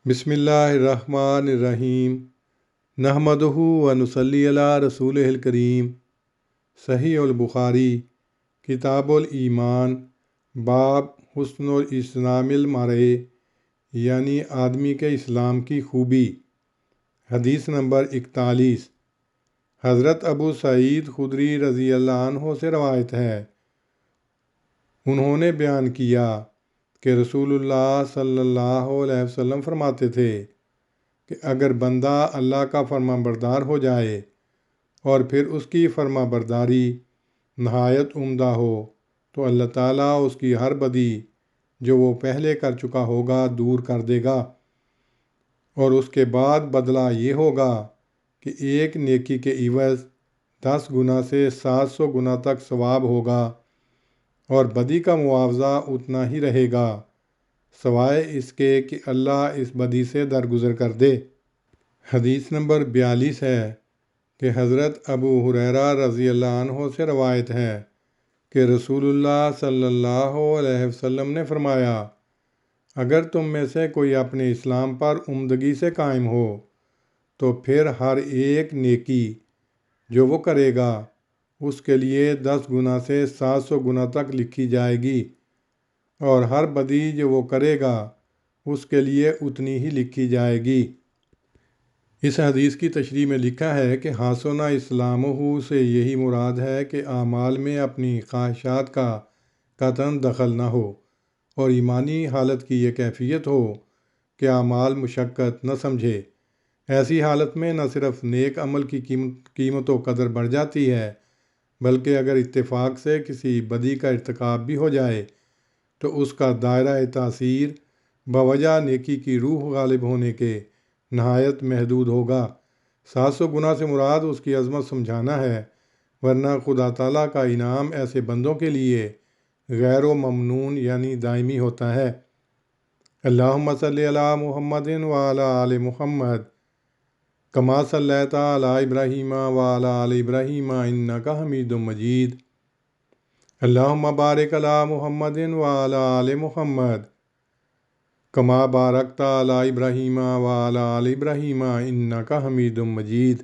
بسم اللہ الرحمن الرحیم نحمدہ و نصلی علی رسولہ الکریم۔ صحیح البخاری کتاب الایمان باب حسن الاسلام المرء، یعنی آدمی کے اسلام کی خوبی۔ حدیث نمبر 41۔ حضرت ابو سعید خدری رضی اللہ عنہ سے روایت ہے، انہوں نے بیان کیا کہ رسول اللہ صلی اللہ علیہ وسلم فرماتے تھے کہ اگر بندہ اللہ کا فرما بردار ہو جائے اور پھر اس کی فرما برداری نہایت عمدہ ہو تو اللہ تعالیٰ اس کی ہر بدی جو وہ پہلے کر چکا ہوگا دور کر دے گا، اور اس کے بعد بدلہ یہ ہوگا کہ ایک نیکی کے عوض 10 گنا سے 700 گنا تک ثواب ہوگا، اور بدی کا معاوضہ اتنا ہی رہے گا سوائے اس کے کہ اللہ اس بدی سے درگزر کر دے۔ حدیث نمبر 42 ہے کہ حضرت ابو ہریرہ رضی اللہ عنہ سے روایت ہے کہ رسول اللہ صلی اللہ علیہ وسلم نے فرمایا، اگر تم میں سے کوئی اپنے اسلام پر عمدگی سے قائم ہو تو پھر ہر ایک نیکی جو وہ کرے گا اس کے لیے 10 گنا سے 700 گنا تک لکھی جائے گی، اور ہر بدی جو وہ کرے گا اس کے لیے اتنی ہی لکھی جائے گی۔ اس حدیث کی تشریح میں لکھا ہے کہ حسن اسلامہ سے یہی مراد ہے کہ اعمال میں اپنی خواہشات کا قطعاً دخل نہ ہو، اور ایمانی حالت کی یہ کیفیت ہو کہ اعمال مشقت نہ سمجھے۔ ایسی حالت میں نہ صرف نیک عمل کی قیمت و قدر بڑھ جاتی ہے، بلکہ اگر اتفاق سے کسی بدی کا ارتکاب بھی ہو جائے تو اس کا دائرہ تاثیر بوجہ نیکی کی روح غالب ہونے کے نہایت محدود ہوگا۔ 700 گنا سے مراد اس کی عظمت سمجھانا ہے، ورنہ خدا تعالیٰ کا انعام ایسے بندوں کے لیے غیر و ممنون یعنی دائمی ہوتا ہے۔ اللہم صلی علی محمد وعلی آل محمد کما صلیت علی ابراہیم وعلی آل ابراہیم انک حمید مجید۔ اللہم بارک علی محمد وعلی آل محمد کما بارکت علی ابراہیم وعلی آل ابراہیم انک حمید مجید۔